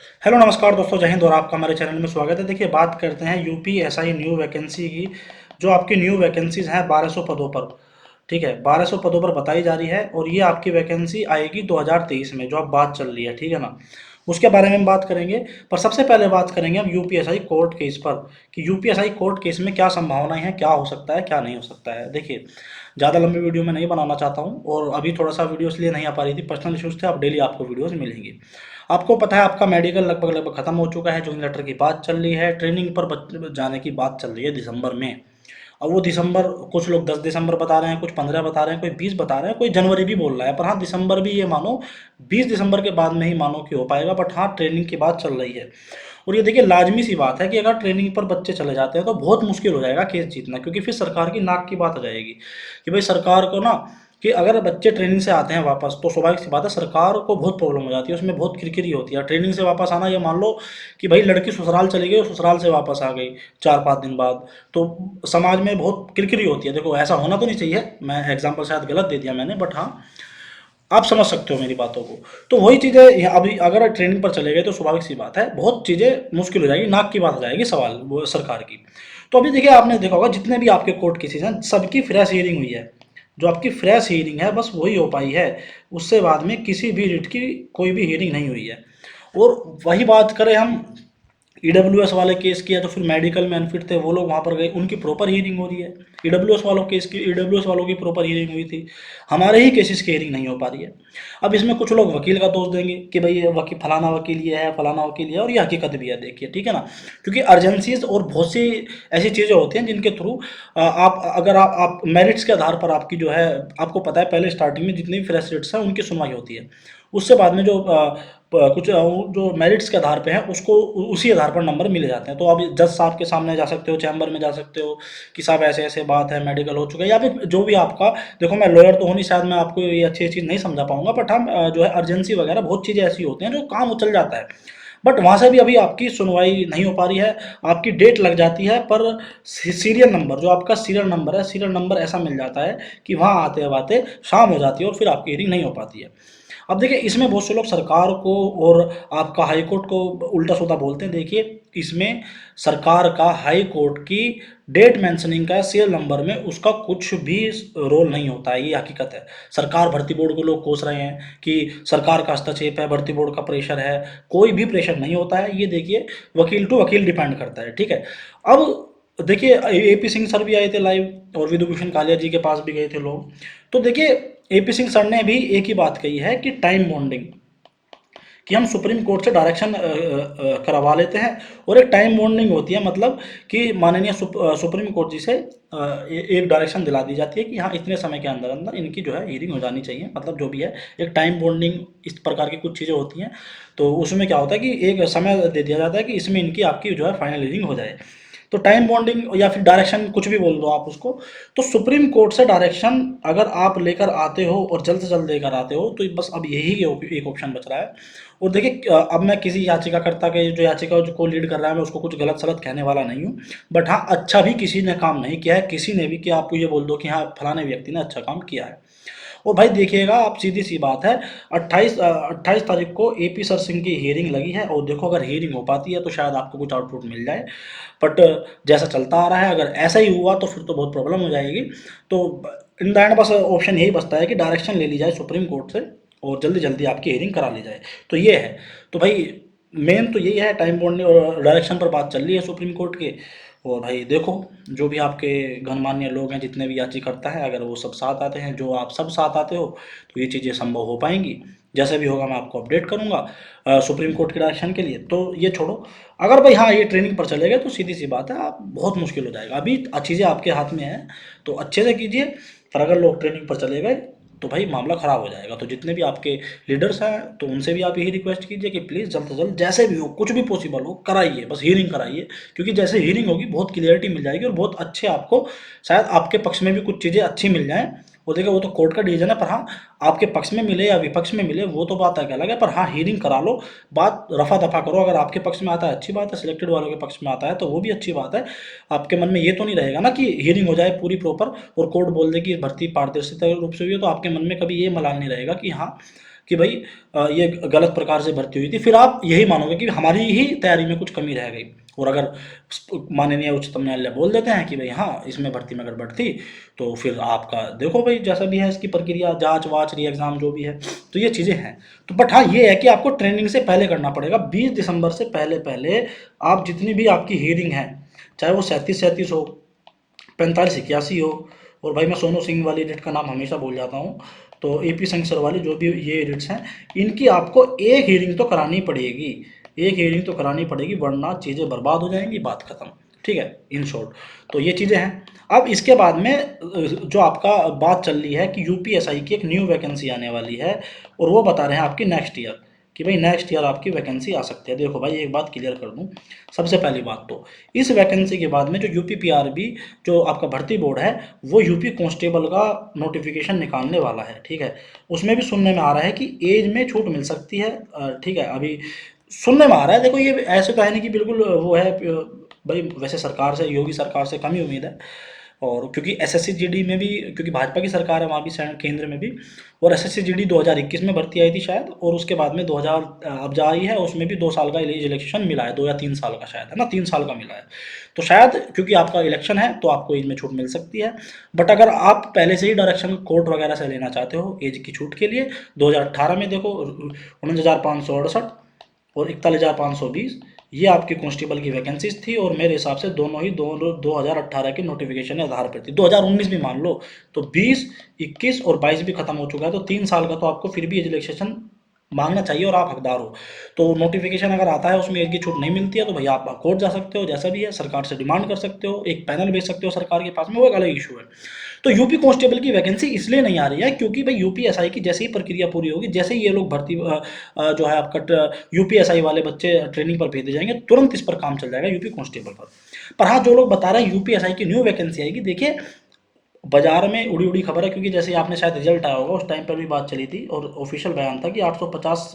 Hello नमस्कार दोस्तों, जय हिंद और आपका हमारे चैनल में स्वागत है। देखिए, बात करते हैं यूपीएसआई न्यू वैकेंसी की। जो आपकी न्यू वैकेंसीज हैं 1200 पदों पर। ठीक है, 1200 पदों पर बताई जा रही है और ये आपकी वैकेंसी आएगी 2023 में, जो अब बात चल रही है। ठीक है ना, उसके बारे में हम बात करेंगे। पर सबसे पहले बात करेंगे हम यूपीएसआई कोर्ट केस पर कि यूपीएसआई कोर्ट केस में क्या संभावनाएं हैं, क्या हो सकता है, क्या नहीं हो सकता है। देखिए, ज़्यादा लंबी वीडियो मैं नहीं बनाना चाहता हूँ और अभी थोड़ा सा वीडियो इसलिए नहीं आ पा रही थी, पर्सनल इश्यूज थे। अब डेली आपको वीडियोस मिलेंगी। आपको पता है आपका मेडिकल लगभग लगभग खत्म हो चुका है, जॉइनिंग लेटर की बात चल रही है, ट्रेनिंग पर जाने की बात चल रही है दिसंबर में। अब वो दिसंबर, कुछ लोग 10 दिसंबर बता रहे हैं, कुछ 15 बता रहे हैं, कोई 20 बता रहे हैं, कोई जनवरी भी बोल रहा है। पर हाँ, दिसंबर भी ये मानो 20 दिसंबर के बाद में ही मानो कि हो पाएगा। बट हाँ, ट्रेनिंग की बात चल रही है। और ये देखिए, लाजमी सी बात है कि अगर ट्रेनिंग पर बच्चे चले जाते हैं तो बहुत मुश्किल हो जाएगा केस जीतना, क्योंकि फिर सरकार की नाक की बात आ जाएगी कि भाई सरकार को ना, कि अगर बच्चे ट्रेनिंग से आते हैं वापस तो स्वाभाविक सी बात है सरकार को बहुत प्रॉब्लम हो जाती है, उसमें बहुत किरकिरी होती है। ट्रेनिंग से वापस आना, ये मान लो कि भाई लड़की ससुराल चली गई और ससुराल से वापस आ गई 4-5 दिन बाद, तो समाज में बहुत किरकिरी होती है। देखो, ऐसा होना तो नहीं चाहिए, मैं एग्जाम्पल शायद गलत दे दिया मैंने, बट हाँ, आप समझ सकते हो मेरी बातों को। तो वही चीज़ें अभी अगर ट्रेनिंग पर चले गए तो स्वाभाविक सी बात है बहुत चीज़ें मुश्किल हो जाएगी, नाक की बात आ जाएगी सवाल वो सरकार की। तो अभी देखिए, आपने देखा होगा जितने भी आपके कोर्ट केसेस हैं सबकी फ्रेश हियरिंग हुई है। जो आपकी फ्रेश हियरिंग है बस वही हो पाई है। उससे बाद में किसी भी रिट की कोई भी हियरिंग नहीं हुई है। और वही बात करें हम ईडब्ल्यूएस वाले केस की है, तो फिर मेडिकल में अनफिट थे वो लोग वहाँ पर गए, उनकी प्रॉपर हियरिंग हो रही है। ईडब्ल्यूएस वालों केस की, ईडब्ल्यूएस वालों की प्रॉपर हियरिंग हुई थी। हमारे ही केसेस की हियरिंग नहीं हो पा रही है। अब इसमें कुछ लोग वकील का दोष देंगे कि भाई ये वकील फलाना वकील ये है, फलाना वकील ये है, और ये हकीकत भी है। देखिए, ठीक है ना, क्योंकि अर्जेंसीज और बहुत सी ऐसी चीज़ें होती हैं जिनके थ्रू आप अगर आप मेरिट्स के आधार पर आपकी जो है, आपको पता है पहले स्टार्टिंग में जितनी भी फ्रेश रेट्स हैं उनकी सुनवाई होती है। उससे बाद में जो कुछ जो मेरिट्स के आधार पे हैं उसको उसी आधार पर नंबर मिले जाते हैं। तो आप जज साहब के सामने जा सकते हो, चैम्बर में जा सकते हो कि साहब ऐसे ऐसे बात है, मेडिकल हो चुका है, या फिर जो भी आपका, देखो मैं लॉयर तो हूँ नहीं, शायद मैं आपको ये अच्छी चीज़ नहीं समझा पाऊंगा, बट हम जो है अर्जेंसी वगैरह बहुत चीज़ें ऐसी होती हैं जो काम उचल जाता है। बट वहाँ से भी अभी आपकी सुनवाई नहीं हो पा रही है। आपकी डेट लग जाती है, पर सीरियल नंबर, जो आपका सीरियल नंबर है, सीरियल नंबर ऐसा मिल जाता है कि वहाँ आते आते शाम हो जाती है और फिर आपकी हियरिंग नहीं हो पाती है। अब देखिए, इसमें बहुत से लोग सरकार को और आपका हाई कोर्ट को उल्टा सीधा बोलते हैं। देखिए, इसमें सरकार का, हाई कोर्ट की डेट मेंशनिंग का, सीरियल नंबर में उसका कुछ भी रोल नहीं होता है, ये हकीकत है। सरकार भर्ती बोर्ड को लोग कोस रहे हैं कि सरकार का हस्तक्षेप है, भर्ती बोर्ड का प्रेशर है। कोई भी प्रेशर नहीं होता है, ये देखिए वकील टू वकील डिपेंड करता है। ठीक है, अब देखिए एपी सिंह सर भी आए थे लाइव और विधु भूषण कालिया जी के पास भी गए थे लोग। तो देखिए, एपी सिंह सर ने भी एक ही बात कही है कि टाइम बॉन्डिंग, कि हम सुप्रीम कोर्ट से डायरेक्शन करवा लेते हैं और एक टाइम बॉन्डिंग होती है, मतलब कि माननीय सुप्रीम कोर्ट जी से एक डायरेक्शन दिला दी जाती है कि हाँ इतने समय के अंदर अंदर इनकी जो है हियरिंग हो जानी चाहिए, मतलब जो भी है एक टाइम बॉन्डिंग, इस प्रकार की कुछ चीज़ें होती हैं। तो उसमें क्या होता है कि एक समय दे दिया जाता है कि इसमें इनकी आपकी जो है फाइनल हियरिंग हो जाए। तो टाइम बॉन्डिंग या फिर डायरेक्शन, कुछ भी बोल दो आप उसको। तो सुप्रीम कोर्ट से डायरेक्शन अगर आप लेकर आते हो और जल्द से जल्द लेकर आते हो तो बस अब यही एक ऑप्शन बच रहा है। और देखिए, अब मैं किसी याचिकाकर्ता के, जो याचिका को लीड कर रहा है, मैं उसको कुछ गलत सलत कहने वाला नहीं हूँ। बट हाँ, अच्छा भी किसी ने काम नहीं किया है, किसी ने भी, कि आपको ये बोल दो कि हाँ फलाने व्यक्ति ने अच्छा काम किया है। और भाई देखिएगा आप, सीधी सी बात है, 28 तारीख को एपी सर सिंह की हियरिंग लगी है और देखो अगर हियरिंग हो पाती है तो शायद आपको कुछ आउटपुट मिल जाए। बट जैसा चलता आ रहा है, अगर ऐसा ही हुआ तो फिर तो बहुत प्रॉब्लम हो जाएगी। तो इन द एंड बस ऑप्शन यही बचता है कि डायरेक्शन ले ली जाए सुप्रीम कोर्ट से और जल्दी जल्दी आपकी हियरिंग करा ली जाए। तो ये है। तो भाई मेन तो यही है, टाइम बॉन्डिंग और डायरेक्शन पर बात चल रही है सुप्रीम कोर्ट के। और भाई देखो, जो भी आपके गणमान्य लोग हैं, जितने भी याचिकर्ता हैं, अगर वो सब साथ आते हैं, जो आप सब साथ आते हो, तो ये चीज़ें संभव हो पाएंगी। जैसे भी होगा मैं आपको अपडेट करूंगा सुप्रीम कोर्ट के डायरेक्शन के लिए। तो ये छोड़ो, अगर भाई हाँ ये ट्रेनिंग पर चले गए तो सीधी सी बात है, आप बहुत मुश्किल हो जाएगा। अभी चीज़ें आपके हाथ में है तो अच्छे से कीजिए। पर अगर लोग ट्रेनिंग पर चले गए तो भाई मामला ख़राब हो जाएगा। तो जितने भी आपके लीडर्स हैं तो उनसे भी आप यही रिक्वेस्ट कीजिए कि प्लीज़ जल्द से जल्द जैसे भी हो, कुछ भी पॉसिबल हो, कराइए, बस हियरिंग कराइए। क्योंकि जैसे हियरिंग होगी बहुत क्लियरिटी मिल जाएगी और बहुत अच्छे आपको, शायद आपके पक्ष में भी कुछ चीज़ें अच्छी मिल जाएँ। वो देखिए, वो तो कोर्ट का डिसीजन है, पर हाँ आपके पक्ष में मिले या विपक्ष में मिले वो तो बात अलग है। पर हाँ, हियरिंग करा लो, बात रफा दफा करो। अगर आपके पक्ष में आता है अच्छी बात है, सिलेक्टेड वालों के पक्ष में आता है तो वो भी अच्छी बात है। आपके मन में ये तो नहीं रहेगा ना कि हियरिंग हो जाए पूरी प्रॉपर और कोर्ट बोल दे कि भर्ती पारदर्शिता रूप से हुई है, तो आपके मन में कभी ये मलाल नहीं रहेगा कि हाँ कि भाई ये गलत प्रकार से भर्ती हुई थी, फिर आप यही मानोगे कि हमारी ही तैयारी में कुछ कमी रह गई। और अगर माननीय उच्चतम न्यायालय बोल देते हैं कि भाई हाँ इसमें भर्ती में गड़बड़ थी, तो फिर आपका देखो भाई जैसा भी है इसकी प्रक्रिया, जांच वाच री एग्जाम जो भी है, तो ये चीज़ें हैं। तो बट हाँ ये है कि आपको ट्रेनिंग से पहले करना पड़ेगा, 20 दिसंबर से पहले पहले आप जितनी भी आपकी हियरिंग है, चाहे वो 37-37 हो, 45-81 हो, और भाई मैं सोनू सिंह वाली रिट का नाम हमेशा भूल जाता हूँ, तो एपी सिंह सर वाली जो भी ये रिट्स हैं, इनकी आपको एक हियरिंग तो करानी पड़ेगी, एक हियरिंग तो करानी पड़ेगी, वरना चीज़ें बर्बाद हो जाएंगी, बात खत्म। ठीक है, इन शॉर्ट तो ये चीज़ें हैं। अब इसके बाद में जो आपका बात चल रही है कि यूपीएसआई की एक न्यू वैकेंसी आने वाली है, और वो बता रहे हैं आपकी नेक्स्ट ईयर, कि भाई नेक्स्ट ईयर आपकी वैकेंसी आ सकती है। देखो भाई एक बात क्लियर कर दूं, सबसे पहली बात तो इस वैकेंसी के बाद में जो यूपी पीआरबी जो आपका भर्ती बोर्ड है, वो यूपी कांस्टेबल का नोटिफिकेशन निकालने वाला है। ठीक है, उसमें भी सुनने में आ रहा है कि एज में छूट मिल सकती है। ठीक है, अभी सुनने में आ रहा है, देखो ये ऐसे तो है नहीं कि बिल्कुल वो है भाई, वैसे सरकार से, योगी सरकार से कम ही उम्मीद है। और क्योंकि एसएससी जीडी में भी, क्योंकि भाजपा की सरकार है वहाँ भी, केंद्र में भी, और एसएससी जीडी 2021 में भर्ती आई थी शायद, और उसके बाद में 2000 अब जा रही है, उसमें भी 2 साल का इलेक्शन मिला है, 2 या 3 साल का शायद, है ना, 3 साल का मिला है। तो शायद क्योंकि आपका इलेक्शन है तो आपको एज में छूट मिल सकती है। बट अगर आप पहले से ही डायरेक्शन कोर्ट वगैरह से लेना चाहते हो एज की छूट के लिए, 2018 में देखो 49,568 और 41,520 ये आपकी कांस्टेबल की वैकेंसीज थी, और मेरे हिसाब से दोनों 2018 के नोटिफिकेशन के आधार पर थी। 2019 भी मान लो, तो 20, 21 और 22 भी खत्म हो चुका है, तो 3 साल का तो आपको फिर भी एज रिलैक्सेशन मांगना चाहिए, और आप हकदार हो। तो नोटिफिकेशन अगर आता है उसमें एज की छूट नहीं मिलती है, तो भैया आप कोर्ट जा सकते हो, जैसा भी है सरकार से डिमांड कर सकते हो, एक पैनल भेज सकते हो सरकार के पास में, वो एक अलग इशू है। तो यूपी कांस्टेबल की वैकेंसी इसलिए नहीं आ रही है क्योंकि भाई यूपीएसआई की जैसे ही प्रक्रिया पूरी होगी, जैसे ही ये लोग भर्ती जो है आपका यूपीएसआई वाले बच्चे ट्रेनिंग पर भेजे जाएंगे, तुरंत इस पर काम चल जाएगा यूपी कांस्टेबल पर हाँ, जो लोग बता रहे हैं यूपीएसआई की न्यू वैकेंसी आएगी, देखिए बाजार में उड़ी उड़ी खबर है, क्योंकि जैसे आपने शायद रिजल्ट आया होगा उस टाइम पर भी बात चली थी, और ऑफिशियल बयान था कि 850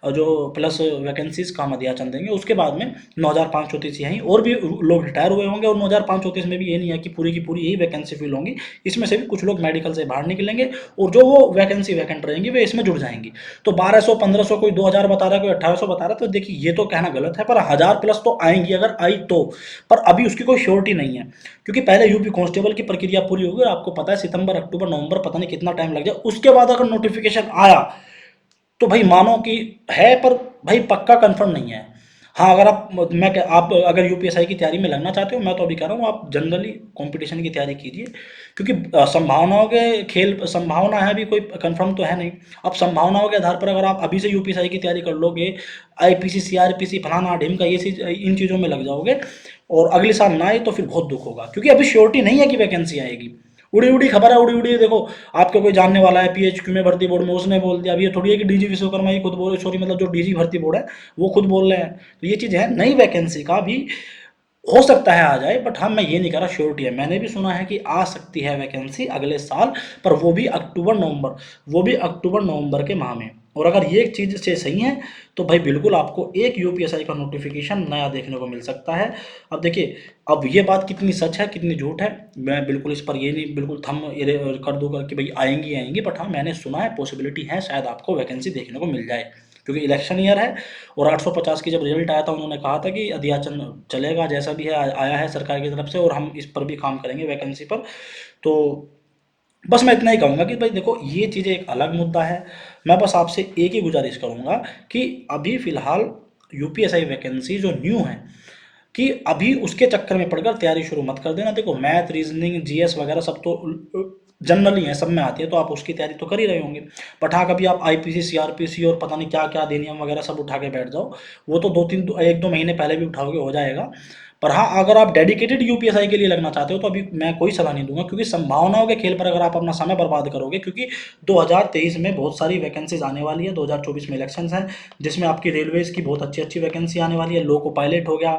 जो प्लस वैकेंसीज का हम अध्याचन देंगे। उसके बाद में 9,534 यहीं और भी लोग रिटायर हुए होंगे, और 9,534 में भी ये नहीं है कि पूरी की पूरी यही वैकेंसी फिल होंगी, इसमें से भी कुछ लोग मेडिकल से बाहर निकलेंगे, और जो वो वैकेंसी वैकेंट रहेंगी वे इसमें जुड़ जाएंगी। तो 1200, 1500, कोई 2000 बता रहा है, कोई 1800 बता रहा है, तो देखिए ये तो कहना गलत है, पर 1000+ तो आएंगी अगर आई तो, पर अभी उसकी कोई श्योरिटी नहीं है, क्योंकि पहले यूपी कांस्टेबल की प्रक्रिया पूरी होगी, और आपको पता है सितंबर, अक्टूबर, नवंबर पता नहीं कितना टाइम लग जाए, उसके बाद अगर नोटिफिकेशन आया तो भाई मानो कि है, पर भाई पक्का कंफर्म नहीं है। हाँ, अगर आप अगर यूपीएसआई की तैयारी में लगना चाहते हो, मैं तो अभी कह रहा हूँ आप जनरली कंपटीशन की तैयारी कीजिए, क्योंकि संभावनाओं के खेल, संभावना है, अभी कोई कंफर्म तो है नहीं। अब संभावनाओं के आधार पर अगर आप अभी से यूपीएसआई की तैयारी कर लोगे, आईपीसी, सीआरपीसी, फलाना ढिमका, ये चीज, इन चीज़ों में लग जाओगे, और अगले साल ना आए तो फिर बहुत दुख होगा, क्योंकि अभी श्योरिटी नहीं है कि वैकेंसी आएगी। उड़ी उड़ी खबर है, उड़ी उड़ी देखो, आपका कोई जानने वाला है पीएचक्यू में भर्ती बोर्ड में, उसने बोल दिया। अब ये थोड़ी है कि डीजी विश्वकर्मा ही खुद बोले, सॉरी मतलब जो डीजी भर्ती बोर्ड है वो खुद बोल रहे हैं, तो ये चीज़ है। नई वैकेंसी का भी हो सकता है आ जाए, बट हाँ मैं ये नहीं कह रहा श्योरिटी है। मैंने भी सुना है कि आ सकती है वैकेंसी अगले साल, पर वो भी अक्टूबर नवंबर, वो भी अक्टूबर नवंबर के माह में। और अगर ये चीज़ से सही है तो भाई बिल्कुल आपको एक यूपीएसआई का नोटिफिकेशन नया देखने को मिल सकता है। अब देखिए, अब ये बात कितनी सच है कितनी झूठ है, मैं बिल्कुल इस पर ये नहीं बिल्कुल थम कर दूंगा कि भाई आएंगी आएंगी, बट हाँ मैंने सुना है, पॉसिबिलिटी है शायद आपको वैकेंसी देखने को मिल जाए, क्योंकि इलेक्शन ईयर है। और 850 की जब रिजल्ट आया था, उन्होंने कहा था कि अध्याचन चलेगा, जैसा भी है आया है सरकार की तरफ से, और हम इस पर भी काम करेंगे वैकेंसी पर। तो बस मैं इतना ही कहूँगा कि भाई देखो ये चीज़ें एक अलग मुद्दा है। मैं बस आपसे एक ही गुजारिश करूँगा कि अभी फ़िलहाल यूपीएसआई वैकेंसी जो न्यू है, कि अभी उसके चक्कर में पड़कर तैयारी शुरू मत कर देना। देखो मैथ, रीजनिंग, जीएस वगैरह सब तो जनरली है, सब में आती है, तो आप उसकी तैयारी तो कर ही रहे होंगे। बट हाँ, कभी आप आईपीसी, सीआरपीसी और पता नहीं क्या क्या अधिनियम वगैरह सब उठा के बैठ जाओ, वो तो 1-2 महीने पहले भी उठाओगे हो जाएगा। पर हाँ, अगर आप डेडिकेटेड यूपीएसआई के लिए लगना चाहते हो तो अभी मैं कोई सलाह नहीं दूंगा, क्योंकि संभावनाओं के खेल पर अगर आप अपना समय बर्बाद करोगे, क्योंकि 2023 में बहुत सारी वैकेंसीज आने वाली है, 2024 में इलेक्शंस हैं, जिसमें आपकी रेलवेज की बहुत अच्छी अच्छी वैकेंसी आने वाली है, लोको पायलट हो गया,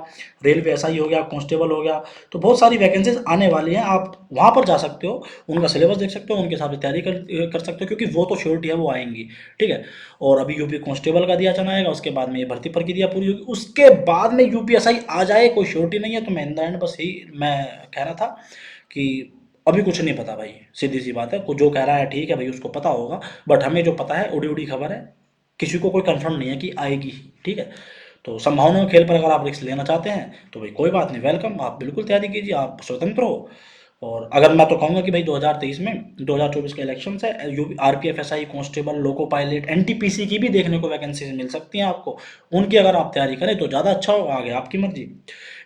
रेलवे एसआई हो गया, कांस्टेबल हो गया, तो बहुत सारी वैकेंसीज आने वाली हैं। आप वहाँ पर जा सकते हो, उनका सिलेबस देख सकते हो, उनके हिसाब से तैयारी कर सकते हो, क्योंकि वो तो श्योरिटी है, वो आएंगी। ठीक है, और अभी यूपी कांस्टेबल का दिया चना आएगा, उसके बाद में ये भर्ती प्रक्रिया पूरी होगी, उसके बाद में यूपीएसआई आ जाए, कोई श्योरिटी नहीं है। तो मैं इन द एंड बस यही मैं कह रहा था कि अभी कुछ नहीं पता भाई, सीधी सी बात है। जो कह रहा है ठीक है भाई, उसको पता होगा, बट हमें जो पता है उड़ी उड़ी खबर है, किसी को कोई कंफर्म नहीं है कि आएगी ही, ठीक है। तो संभावनाओं खेल पर अगर आप रिस्क लेना चाहते हैं तो भाई कोई बात नहीं, वेलकम, आप बिल्कुल तैयारी कीजिए, आप स्वतंत्र हो। और अगर मैं तो कहूँगा कि भाई 2023 में 2024 के इलेक्शन है, you RPF SI constable loco pilot NTPC की भी देखने को वैकेंसीज मिल सकती हैं आपको, उनकी अगर आप तैयारी करें तो ज़्यादा अच्छा होगा, आगे आपकी मर्जी।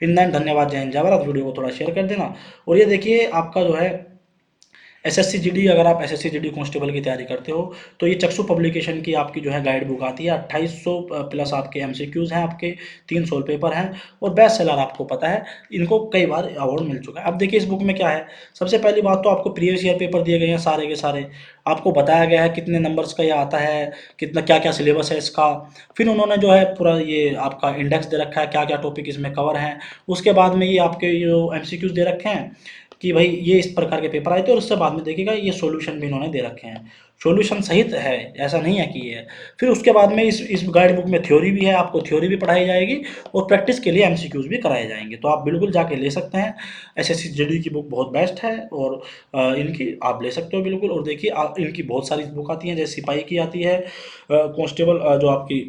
इन दैन धन्यवाद, जय हिंद जय भारत। वीडियो को थोड़ा शेयर कर देना। और ये देखिए आपका जो है एसएससी जीडी, अगर आप एसएससी जीडी कांस्टेबल की तैयारी करते हो तो ये चक्षु पब्लिकेशन की आपकी जो है गाइड बुक आती है, 2800 प्लस आपके एमसीक्यूज हैं, आपके 3 सोल पेपर हैं, और बेस्ट सेलर आपको पता है, इनको कई बार अवार्ड मिल चुका है। अब देखिए इस बुक में क्या है, सबसे पहली बात तो आपको प्रीवियस ईयर पेपर दिए गए हैं सारे के सारे, आपको बताया गया है कितने नंबर्स का ये आता है, कितना क्या क्या सिलेबस है इसका, फिर उन्होंने जो है पूरा ये आपका इंडेक्स दे रखा है, क्या क्या टॉपिक इसमें कवर हैं, उसके बाद में ये आपके जो एमसीक्यूज दे रखे हैं कि भाई ये इस प्रकार के पेपर आए थे, और उससे बाद में देखिएगा ये सॉल्यूशन भी इन्होंने दे रखे हैं, सॉल्यूशन सहित है, ऐसा नहीं है कि ये है। फिर उसके बाद में इस गाइड बुक में थ्योरी भी है, आपको थ्योरी भी पढ़ाई जाएगी और प्रैक्टिस के लिए एमसीक्यूज भी कराए जाएंगे, तो आप बिल्कुल जाके ले सकते हैं। एसएससी जीडी की बुक बहुत बेस्ट है, और इनकी आप ले सकते हो बिल्कुल। और देखिए इनकी बहुत सारी बुक आती हैं, जैसे सिपाही की आती है, कांस्टेबल जो आपकी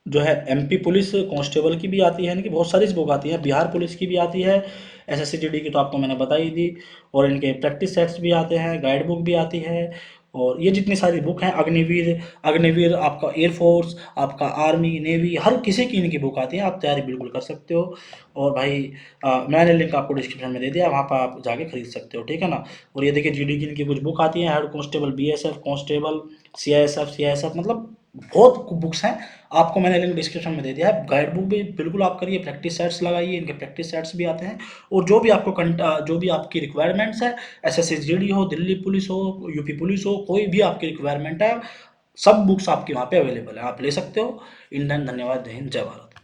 जो है एमपी पुलिस कांस्टेबल की भी आती है, इनकी बहुत सारी बुक आती है, बिहार पुलिस की भी आती है, एसएससी जीडी की तो आपको मैंने बता ही दी, और इनके प्रैक्टिस सेट्स भी आते हैं, गाइड बुक भी आती है, और ये जितनी सारी बुक हैं, अग्निवीर, अग्निवीर आपका एयरफोर्स, आपका आर्मी नेवी, हर किसी की इनकी बुक आती है, आप तैयारी बिल्कुल कर सकते हो। और भाई मैंने लिंक आपको डिस्क्रिप्शन में दे दिया, वहाँ पर आप जाके खरीद सकते हो, ठीक है ना। और ये देखिए जीडी की इनकी कुछ बुक आती है, head constable, BSF constable, CISF, मतलब बहुत बुक्स हैं, आपको मैंने लिंक डिस्क्रिप्शन में दे दिया है। गाइड बुक भी बिल्कुल आप करिए, प्रैक्टिस सेट्स लगाइए, इनके प्रैक्टिस सेट्स भी आते हैं, और जो भी आपको जो भी आपकी रिक्वायरमेंट्स है, एसएससी जीडी हो, दिल्ली पुलिस हो, यूपी पुलिस हो, कोई भी आपकी रिक्वायरमेंट है, सब बुक्स आपकी वहाँ पे अवेलेबल है, आप ले सकते हो। इंडियन धन्यवाद, जय हिंद जय भारत।